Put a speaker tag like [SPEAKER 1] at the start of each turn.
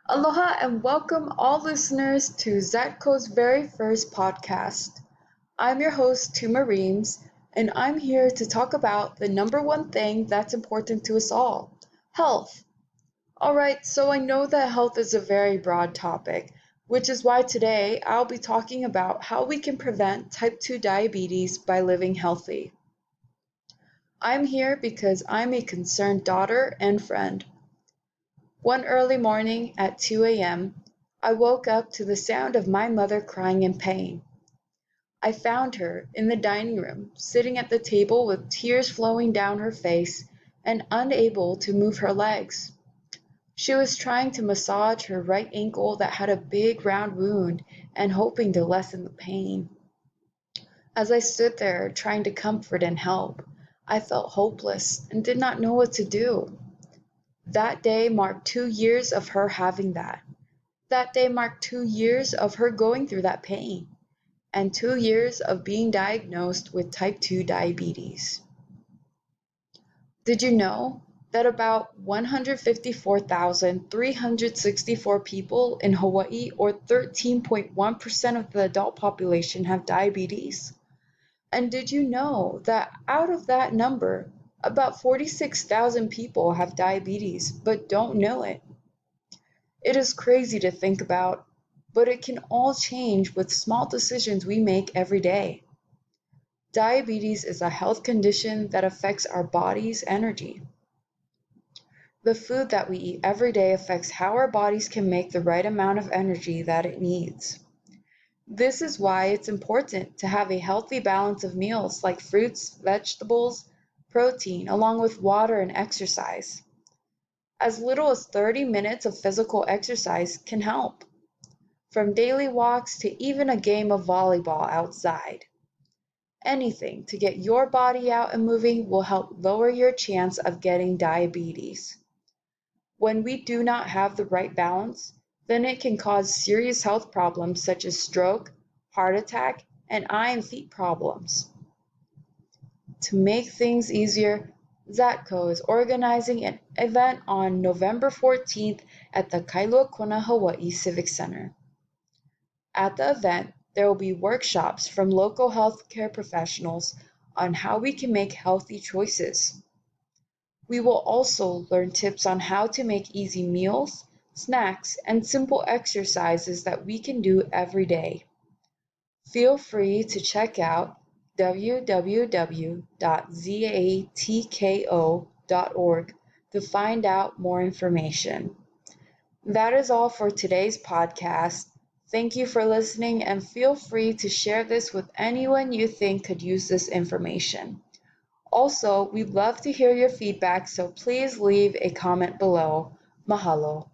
[SPEAKER 1] Aloha and welcome all listeners to Zatco's very first podcast. I'm your host, Tuma Reams, and I'm here to talk about the number one thing that's important to us all health. Alright, so I know that health is a very broad topic, which is why today I'll be talking about how we can prevent type 2 diabetes by living healthy. I'm here because I'm a concerned daughter and friend. One early morning at 2 a.m., I woke up to the sound of my mother crying in pain. I found her in the dining room, sitting at the table with tears flowing down her face and unable to move her legs. She was trying to massage her right ankle that had a big round wound and hoping to lessen the pain. As I stood there trying to comfort and help, I felt hopeless and did not know what to do. That day marked 2 years of her having that. That day marked 2 years of her going through that pain, and 2 years of being diagnosed with type 2 diabetes. Did you know that about 154,364 people in Hawaii, or 13.1% of the adult population, have diabetes? And did you know that out of that number, about 46,000 people have diabetes but don't know it? It is crazy to think about, but it can all change with small decisions we make every day. Diabetes is a health condition that affects our body's energy. The food that we eat every day affects how our bodies can make the right amount of energy that it needs. This is why it's important to have a healthy balance of meals like fruits, vegetables, protein, along with water and exercise. As little as 30 minutes of physical exercise can help, from daily walks to even a game of volleyball outside. Anything to get your body out and moving will help lower your chance of getting diabetes. When we do not have the right balance, then it can cause serious health problems such as stroke, heart attack, and eye and feet problems. To make things easier, Zatco is organizing an event on November 14th at the Kailua Kona, Hawaii Civic Center. At the event, there will be workshops from local healthcare professionals on how we can make healthy choices. We will also learn tips on how to make easy meals, snacks, and simple exercises that we can do every day. Feel free to check out www.zatko.org to find out more information. That is all for today's podcast. Thank you for listening and feel free to share this with anyone you think could use this information. Also, we'd love to hear your feedback, so please leave a comment below. Mahalo.